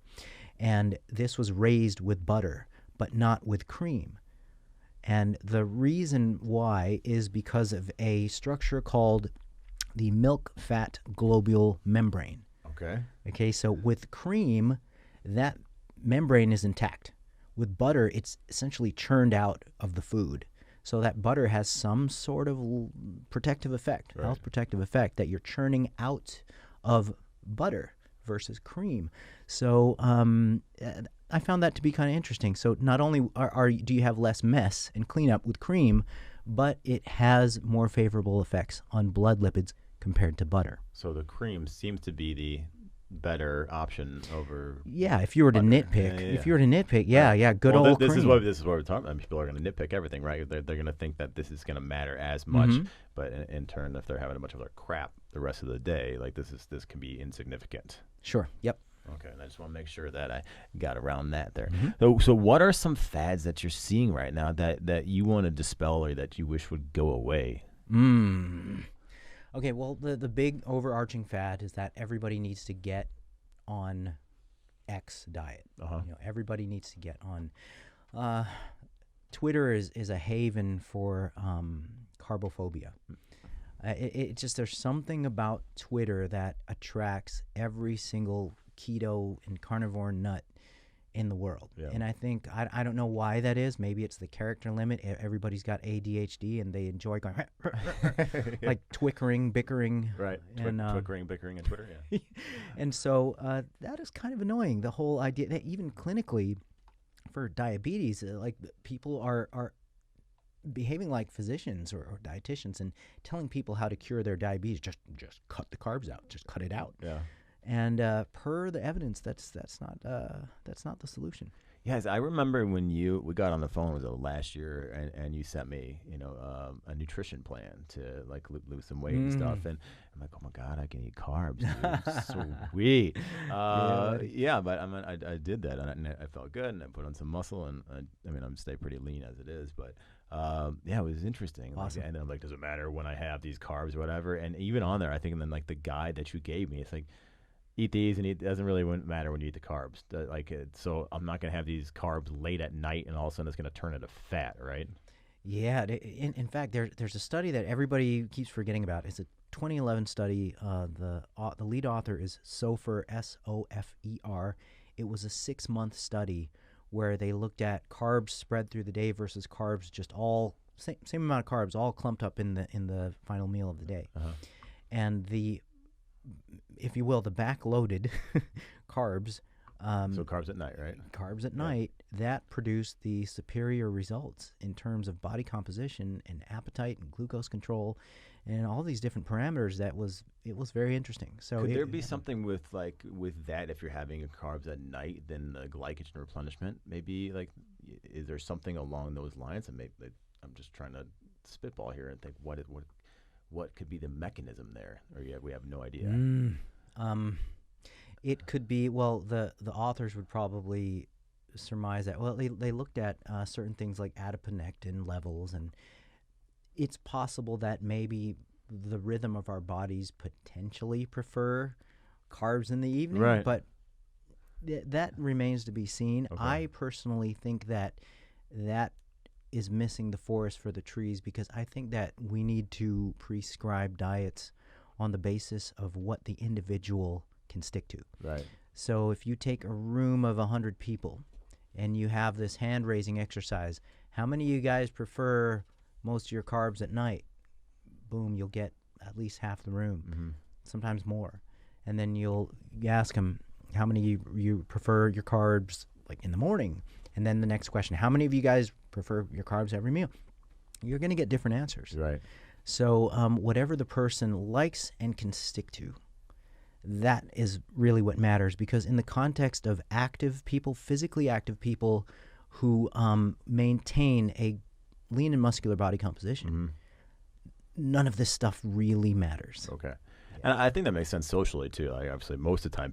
And this was raised with butter, but not with cream. And the reason why is because of a structure called the milk fat globule membrane. Okay. Okay, so with cream, that membrane is intact. With butter, it's essentially churned out of the food. So that butter has some sort of protective effect, health protective effect, that you're churning out of butter versus cream. So I found that to be kind of interesting. So not only do you have less mess and cleanup with cream, but it has more favorable effects on blood lipids compared to butter. So the cream seems to be the better option over. Yeah, if you were to nitpick, good old this cream. is what we're talking about. People are going to nitpick everything, right? They're going to think that this is going to matter as much, but in turn, if they're having a bunch of other crap the rest of the day, like this can be insignificant. Sure. Yep. Okay, and I just want to make sure that I got around that there. So what are some fads that you're seeing right now that you want to dispel or that you wish would go away? Okay, well, the big overarching fad is that everybody needs to get on X diet. Everybody needs to get on. Twitter is a haven for carbophobia. It just, there's something about Twitter that attracts every single keto and carnivore nut in the world. And I think, I don't know why that is. Maybe it's the character limit. Everybody's got ADHD and they enjoy going like twickering, bickering. Right, twickering, bickering on Twitter, yeah. And so that is kind of annoying, the whole idea that even clinically for diabetes, like people are behaving like physicians or dietitians and telling people how to cure their diabetes. Just cut the carbs out, just cut it out. Yeah. And per the evidence, that's not the solution. Yes, I remember when we got on the phone, was it last year, and you sent me, a nutrition plan to like lose some weight and stuff, and I'm like, oh my God, I can eat carbs, dude. Sweet. But I mean, I did that, and I felt good, and I put on some muscle, and I'm stay pretty lean as it is, but it was interesting. Awesome. Like, and I'm like, does it matter when I have these carbs or whatever? And even on there, I think, and then like the guide that you gave me, it's like, eat these, and it doesn't really matter when you eat the carbs. So I'm not going to have these carbs late at night, and all of a sudden it's going to turn into fat, right? Yeah. In fact, there's a study that everybody keeps forgetting about. It's a 2011 study. The lead author is Sofer, Sofer. It was a 6-month study where they looked at carbs spread through the day versus carbs just all same amount of carbs all clumped up in the final meal of the day, and if you will, the backloaded carbs. So carbs at night, right? Carbs at night, that produced the superior results in terms of body composition and appetite and glucose control and all these different parameters. It was very interesting. So could there be something with that if you're having carbs at night, then the glycogen replenishment? Maybe is there something along those lines? And maybe I'm just trying to spitball here and think what could be the mechanism there, or we have no idea. It could be, well, the authors would probably surmise that. Well, they looked at certain things like adiponectin levels, and it's possible that maybe the rhythm of our bodies potentially prefer carbs in the evening, right? But that remains to be seen. Okay. I personally think that is missing the forest for the trees, because I think that we need to prescribe diets on the basis of what the individual can stick to. Right. So if you take a room of 100 people and you have this hand-raising exercise, how many of you guys prefer most of your carbs at night? Boom, you'll get at least half the room, sometimes more. And then you ask them, how many of you prefer your carbs like in the morning? And then the next question, how many of you guys prefer your carbs every meal? You're going to get different answers. Right. So whatever the person likes and can stick to, that is really what matters, because in the context of active people, physically active people who maintain a lean and muscular body composition, none of this stuff really matters. Okay. And I think that makes sense socially too. Like obviously, most of the time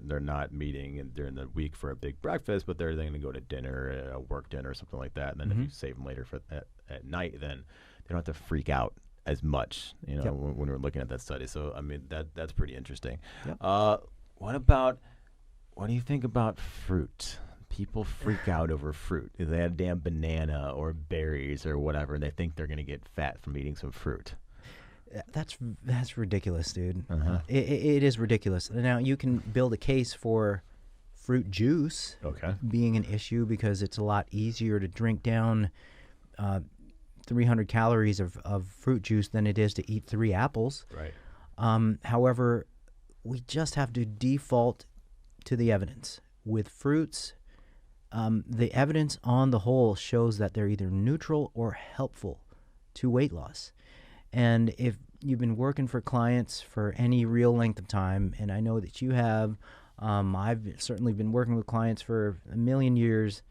they're not meeting during the week for a big breakfast, but they're going to go to dinner, a work dinner, or something like that. And then if you save them later for at night, then they don't have to freak out as much, when we're looking at that study. So I mean, that's pretty interesting. Yep. What do you think about fruit? People freak out over fruit. If they had a damn banana or berries or whatever, and they think they're going to get fat from eating some fruit. That's ridiculous, dude. It is ridiculous. Now, you can build a case for fruit juice being an issue because it's a lot easier to drink down 300 calories of fruit juice than it is to eat 3 apples. Right. However, we just have to default to the evidence. With fruits, the evidence on the whole shows that they're either neutral or helpful to weight loss. And if you've been working for clients for any real length of time, and I know that you have, I've certainly been working with clients for a million years,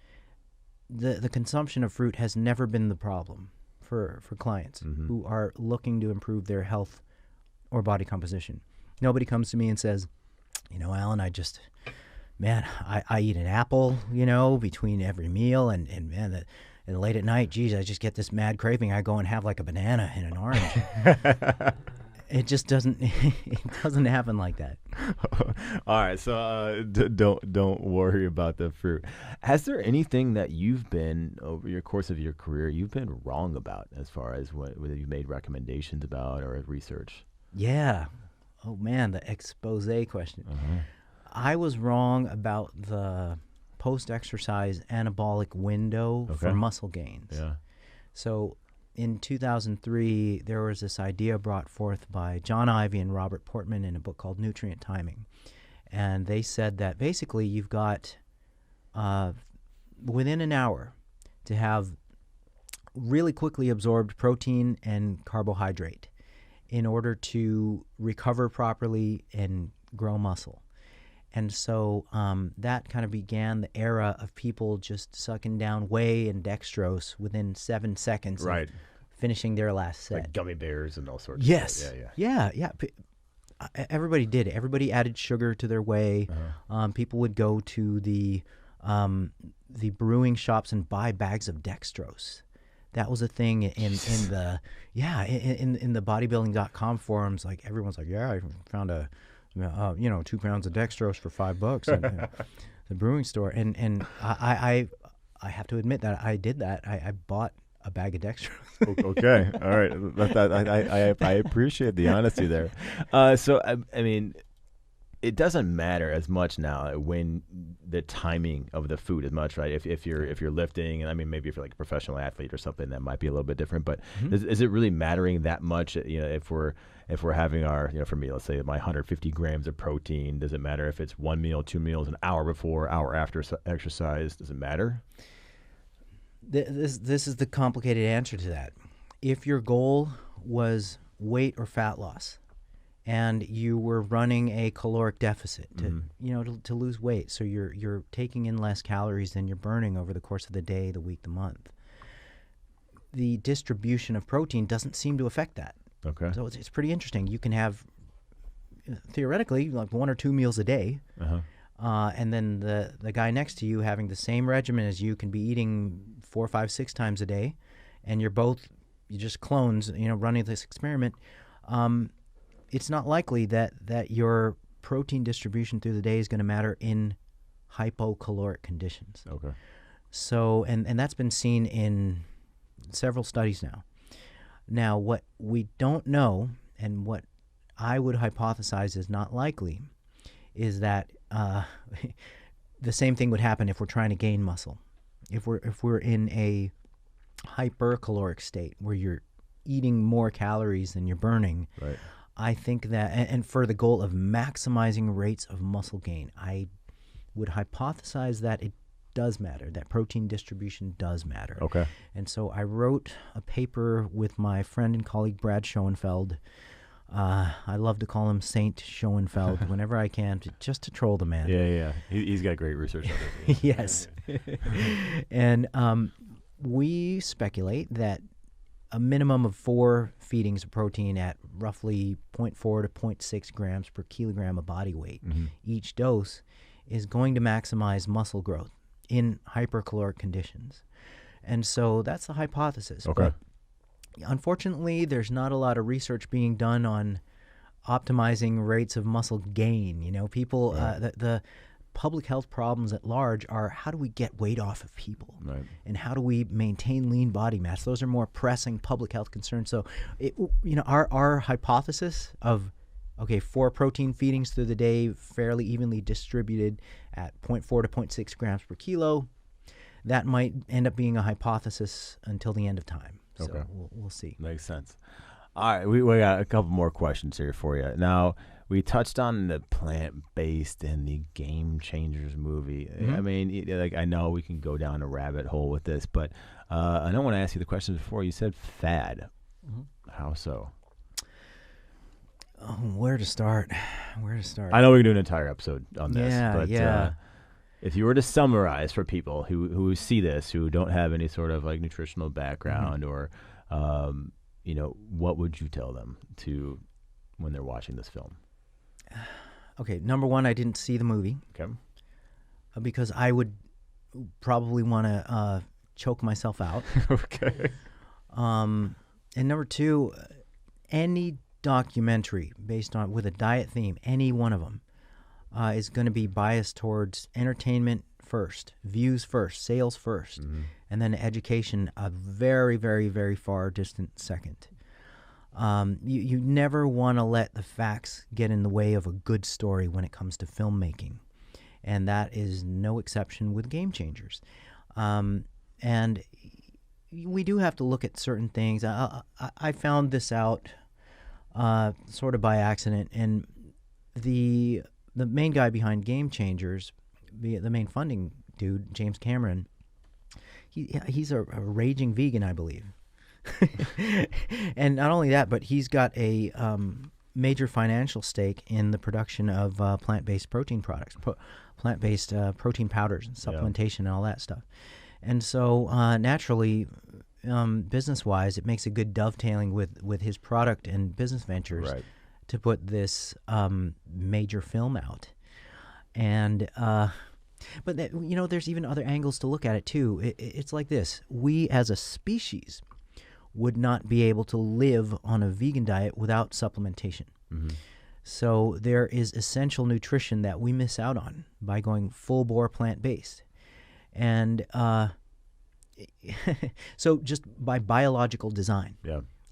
the consumption of fruit has never been the problem for clients who are looking to improve their health or body composition. Nobody comes to me and says, Alan, I eat an apple, between every meal, and man, and late at night, geez, I just get this mad craving. I go and have like a banana and an orange. It just doesn't happen like that. All right, so don't worry about the fruit. Has there anything that you've been, over your course of your career, you've been wrong about as far as whether you've made recommendations about or research? Yeah. Oh man, the expose question. I was wrong about the post-exercise anabolic window for muscle gains. Yeah. So in 2003, there was this idea brought forth by John Ivey and Robert Portman in a book called Nutrient Timing. And they said that basically you've got within an hour to have really quickly absorbed protein and carbohydrate in order to recover properly and grow muscle. And so that kind of began the era of people just sucking down whey and dextrose within 7 seconds of finishing their last set. Like gummy bears and all sorts of stuff. Yeah. Everybody did it. Everybody added sugar to their whey. People would go to the brewing shops and buy bags of dextrose. That was a thing in the bodybuilding.com forums. Like everyone's like, yeah, I found 2 pounds of dextrose for $5 at the brewing store. And I have to admit that I did that. I bought a bag of dextrose. Okay. All right. I appreciate the honesty there. So, I mean, it doesn't matter as much now when the timing of the food as much, right? If you're lifting, and I mean, maybe if you're like a professional athlete or something, that might be a little bit different. But is it really mattering that much? If we're having our, for me, let's say my 150 grams of protein, does it matter if it's 1 meal, 2 meals, an hour before, hour after exercise? Does it matter? This is the complicated answer to that. If your goal was weight or fat loss, and you were running a caloric deficit to lose weight, so you're taking in less calories than you're burning over the course of the day, the week, the month, the distribution of protein doesn't seem to affect that. Okay. So it's pretty interesting. You can have, theoretically, like 1 or 2 meals a day, and then the guy next to you having the same regimen as you can be eating 4, 5, 6 times a day, and you're just clones, running this experiment. It's not likely that your protein distribution through the day is going to matter in hypocaloric conditions. Okay. So, and that's been seen in several studies now. Now, what we don't know, and what I would hypothesize is not likely, is that the same thing would happen if we're trying to gain muscle. If we're in a hypercaloric state where you're eating more calories than you're burning, right. I think that, and for the goal of maximizing rates of muscle gain, I would hypothesize that it does matter, that protein distribution does matter. Okay. And so I wrote a paper with my friend and colleague Brad Schoenfeld. I love to call him Saint Schoenfeld whenever I can, just to troll the man. Yeah. He's got great research on this. Yes. And we speculate that a minimum of 4 feedings of protein at roughly 0.4 to 0.6 grams per kilogram of body weight each dose is going to maximize muscle growth in hypercaloric conditions. And so that's the hypothesis. Okay. But unfortunately, there's not a lot of research being done on optimizing rates of muscle gain. People, the public health problems at large are how do we get weight off of people? Right. And how do we maintain lean body mass? Those are more pressing public health concerns. So, our hypothesis of, 4 protein feedings through the day, fairly evenly distributed at 0.4 to 0.6 grams per kilo, that might end up being a hypothesis until the end of time. Okay. So we'll see. Makes sense. All right, we got a couple more questions here for you. Now, we touched on the plant-based and the Gamechangers movie. Mm-hmm. I mean, I know we can go down a rabbit hole with this, but I don't want to ask you the questions before. You said fad. Mm-hmm. How so? Oh, where to start? I know we can do an entire episode on this, but yeah. If you were to summarize for people who see this, who don't have any sort of like nutritional background or, what would you tell them to when they're watching this film? Okay, number one, I didn't see the movie. Okay. Because I would probably want to choke myself out. Okay. And number two, any documentary based on with a diet theme, any one of them, is going to be biased towards entertainment first, views first, sales first, and then education a very, very, very far distant second. You never want to let the facts get in the way of a good story when it comes to filmmaking, and that is no exception with Gamechangers. And we do have to look at certain things. I found this out sort of by accident, and the main guy behind Gamechangers, the main funding dude, James Cameron, he's a raging vegan, I believe. And not only that, but he's got a major financial stake in the production of plant-based protein products, plant-based protein powders and supplementation and all that stuff. And so naturally, business-wise, it makes a good dovetailing with his product and business ventures to put this major film out. And but there's even other angles to look at it too. It's like this: we as a species would not be able to live on a vegan diet without supplementation. Mm-hmm. So there is essential nutrition that we miss out on by going full-bore plant-based. And so just by biological design,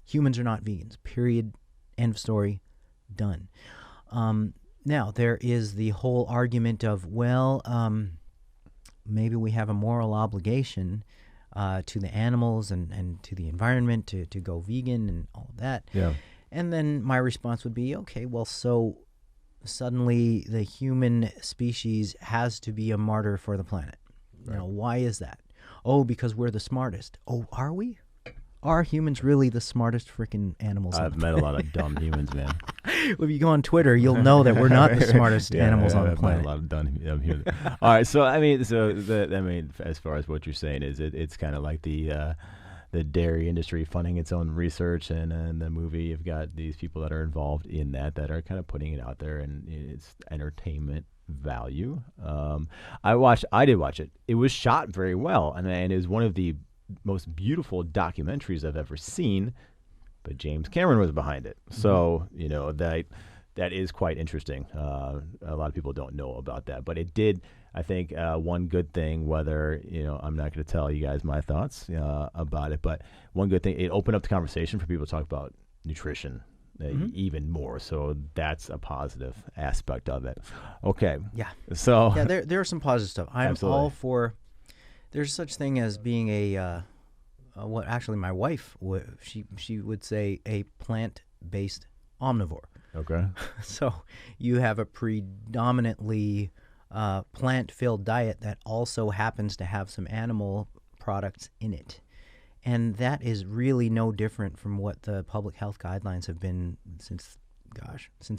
humans are not vegans, period, end of story, done. Now, there is the whole argument of, maybe we have a moral obligation to the animals and to the environment to go vegan and all of that. Yeah. And then my response would be, okay, well, so suddenly the human species has to be a martyr for the planet. Right. Now, why is that? Oh, because we're the smartest. Oh, are we? Are humans really the smartest freaking animals? I've met a lot of dumb humans, man. Well, if you go on Twitter, you'll know that we're not the smartest animals on the planet. I've met a lot of dumb humans. All right, so as far as what you're saying is, it's kind of like the dairy industry funding its own research, and the movie, you've got these people that are involved in that are kind of putting it out there, and it's entertainment value. I did watch it. It was shot very well, and it was one of the most beautiful documentaries I've ever seen, but James Cameron was behind it. So, that is quite interesting. A lot of people don't know about that, but it did, I think, one good thing, whether, I'm not going to tell you guys my thoughts about it, but one good thing, it opened up the conversation for people to talk about nutrition even more. So that's a positive aspect of it. Okay. Yeah. So there are some positive stuff. I'm all for. There's such thing as being what actually my wife she would say a plant-based omnivore. Okay. So you have a predominantly plant-filled diet that also happens to have some animal products in it. And that is really no different from what the public health guidelines have been since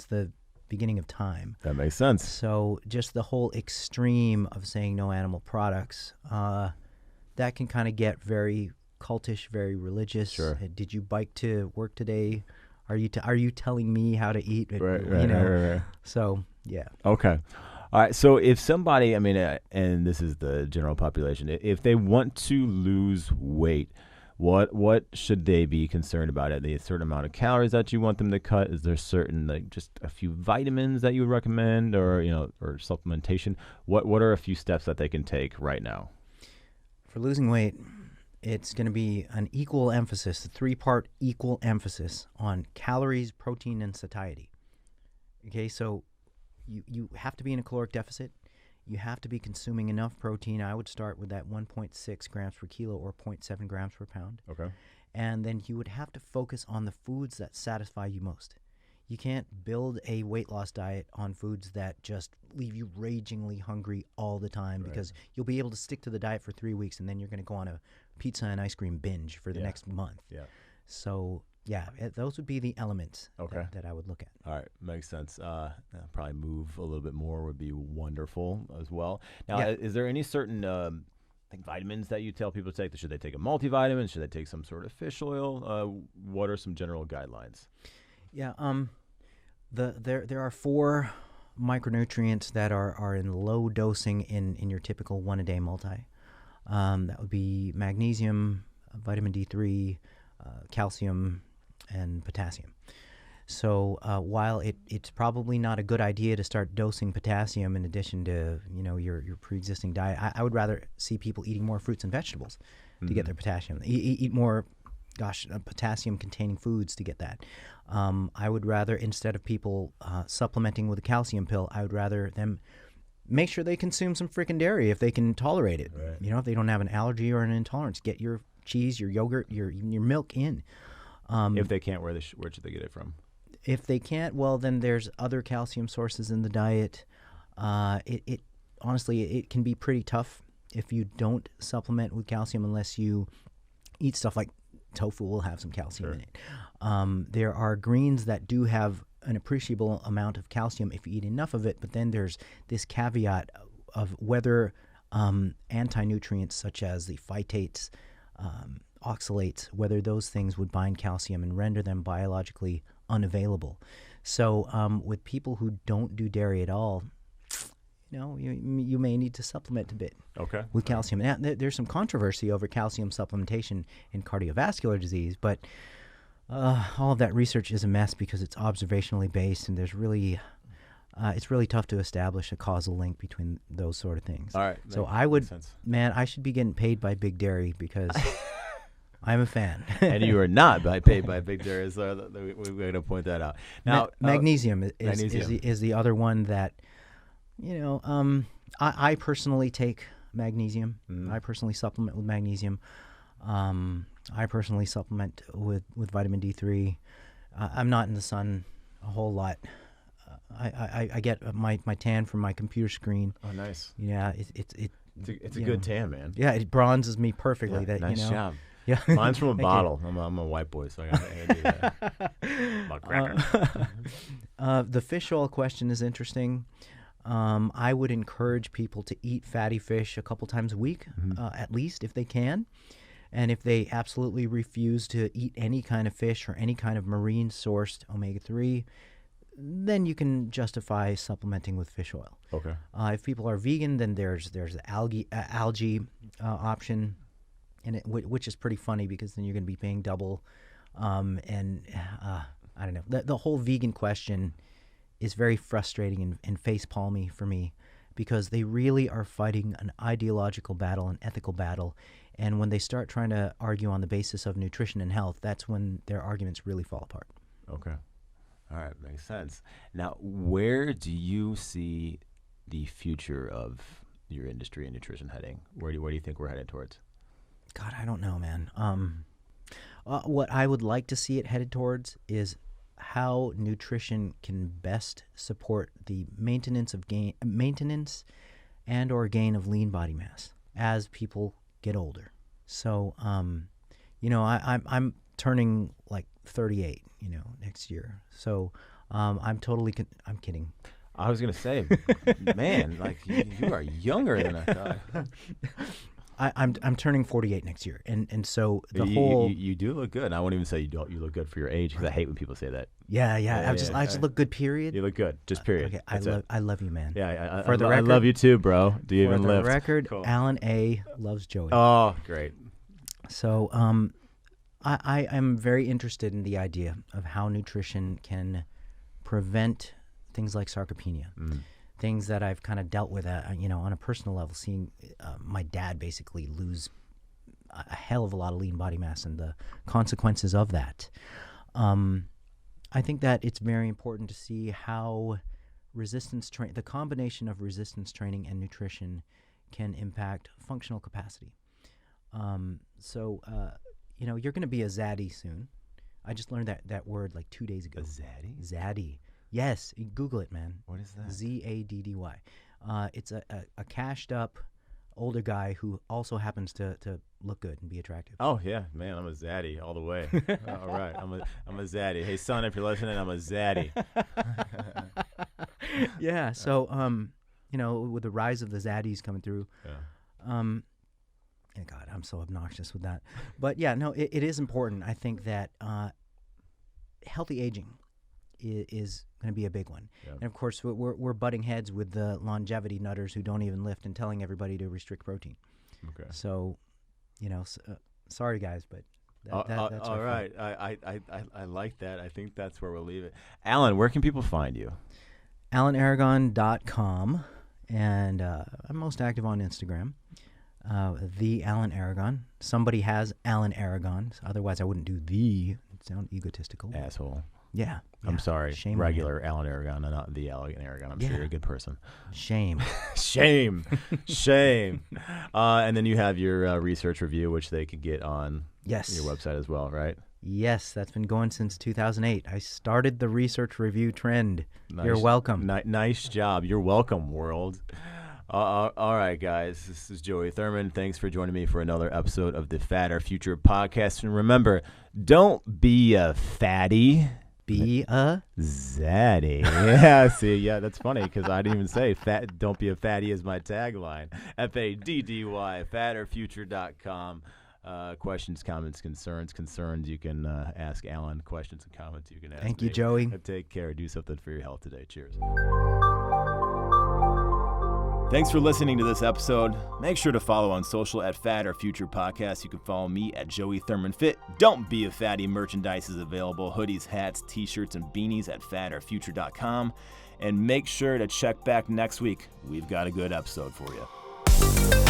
the beginning of time. That makes sense. So just the whole extreme of saying no animal products, that can kind of get very cultish, very religious. Sure. Did you bike to work today? Are you telling me how to eat? Right. So, yeah. Okay. All right. So if somebody, and this is the general population, if they want to lose weight, What should they be concerned about? Are they a certain amount of calories that you want them to cut? Is there certain, like, just a few vitamins that you would recommend, or or supplementation? What are a few steps that they can take right now? For losing weight, it's going to be an equal emphasis, a 3-part equal emphasis on calories, protein, and satiety. Okay, so you have to be in a caloric deficit. You have to be consuming enough protein. I would start with that 1.6 grams per kilo or 0.7 grams per pound. Okay. And then you would have to focus on the foods that satisfy you most. You can't build a weight loss diet on foods that just leave you ragingly hungry all the time, because you'll be able to stick to the diet for 3 weeks and then you're going to go on a pizza and ice cream binge for the next month. Yeah. So, yeah, those would be the elements that I would look at. All right. Makes sense. Probably move a little bit more would be wonderful as well. Now, is there any certain vitamins that you tell people to take? Should they take a multivitamin? Should they take some sort of fish oil? What are some general guidelines? Yeah. There are 4 micronutrients that are in low dosing in your typical 1-a-day multi. That would be magnesium, vitamin D3, calcium, and potassium. So while it's probably not a good idea to start dosing potassium in addition to your pre-existing diet, I would rather see people eating more fruits and vegetables to get their potassium. Eat more potassium-containing foods to get that. I would rather, instead of people supplementing with a calcium pill, I would rather them make sure they consume some freaking dairy if they can tolerate it. Right. If they don't have an allergy or an intolerance, get your cheese, your yogurt, your milk in. If they can't, where should they get it from? If they can't, well, then there's other calcium sources in the diet. It honestly, it can be pretty tough if you don't supplement with calcium unless you eat stuff like tofu will have some calcium in it. There are greens that do have an appreciable amount of calcium if you eat enough of it, but then there's this caveat of whether anti-nutrients such as the phytates, oxalates, whether those things would bind calcium and render them biologically unavailable. So with people who don't do dairy at all, you may need to supplement a bit with calcium. Now, there's some controversy over calcium supplementation in cardiovascular disease, but all of that research is a mess because it's observationally based, and there's really it's really tough to establish a causal link between those sort of things. All right. So I should be getting paid by Big Dairy because I'm a fan. And you are not paid by Big Dairy, so we're going to point that out. Now, magnesium is the other one that, I personally take magnesium. I personally supplement with magnesium. I personally supplement with vitamin D3. I'm not in the sun a whole lot. I get my tan from my computer screen. Oh, nice. Yeah, it's a good tan, man. Yeah, it bronzes me perfectly. Yeah, nice job. Yeah, mine's from a bottle. I'm a white boy, so I got to do that. I'm a cracker. The fish oil question is interesting. I would encourage people to eat fatty fish a couple times a week, at least, if they can. And if they absolutely refuse to eat any kind of fish or any kind of marine-sourced omega-3, then you can justify supplementing with fish oil. Okay. If people are vegan, then there's the algae option, and which is pretty funny because then you're going to be paying double. I don't know. The whole vegan question is very frustrating and face-palmy for me because they really are fighting an ideological battle, an ethical battle. And when they start trying to argue on the basis of nutrition and health, that's when their arguments really fall apart. Okay. All right. Makes sense. Now, where do you see the future of your industry and nutrition heading? Where do you think we're headed towards? God, I don't know, man. What I would like to see it headed towards is how nutrition can best support the maintenance and or gain of lean body mass as people get older. So, I'm turning like 38, next year. So, I'm kidding. I was gonna say, man, like you are younger than I thought. I'm turning 48 next year, and so you do look good. And I won't even say you look good for your age because I hate when people say that. Yeah. I just look good. Period. You look good. Just period. Okay. I love you, man. Yeah. For the record, I love you too, bro. Do you even lift? For the record, cool. Alan A loves Joey. Oh, great. So I am very interested in the idea of how nutrition can prevent things like sarcopenia, things that I've kind of dealt with, on a personal level, seeing my dad basically lose a hell of a lot of lean body mass and the consequences of that. I think that it's very important to see how the combination of resistance training and nutrition can impact functional capacity. You're going to be a zaddy soon. I just learned that word like 2 days ago. A zaddy? Zaddy. Yes. Google it, man. What is that? Zaddy. It's a cashed up older guy who also happens to look good and be attractive. Oh yeah, man, I'm a zaddy all the way. All right, I'm a zaddy. Hey son, if you're listening, I'm a zaddy. Yeah. So with the rise of the zaddies coming through, and God, I'm so obnoxious with that. But yeah, no, it is important. I think that healthy aging is going to be a big one. Yeah. And of course, we're butting heads with the longevity nutters who don't even lift and telling everybody to restrict protein. Okay. So, sorry guys, but that's all right. I like that. I think that's where we'll leave it. Alan, where can people find you? AlanAragon.com, and I'm most active on Instagram. The Alan Aragon. Somebody has Alan Aragon. Otherwise, I wouldn't do the. It sounds egotistical. Asshole. Yeah. I'm sorry. Shame. Regular Alan Aragon, and not the Alan Aragon. I'm sure you're a good person. Shame. Shame. And then you have your research review, which they could get on your website as well, right? Yes, that's been going since 2008. I started the research review trend. Nice. You're welcome. Nice job. You're welcome, world. All right, guys. This is Joey Thurman. Thanks for joining me for another episode of the Fatter Future Podcast. And remember, don't be a fatty. Be a zaddy. Yeah, see, that's funny because I didn't even say fat. Don't be a fatty is my tagline. FADDY, fatterfuture.com. Questions, comments, concerns. You can ask Alan. Questions and comments you can ask Thank me. you, Joey. Take care. Do something for your health today. Cheers. Thanks for listening to this episode. Make sure to follow on social at Fat or Future Podcast. You can follow me at Joey Thurman Fit. Don't be a fatty. Merchandise is available. Hoodies, hats, t-shirts, and beanies at fatterfuture.com. And make sure to check back next week. We've got a good episode for you.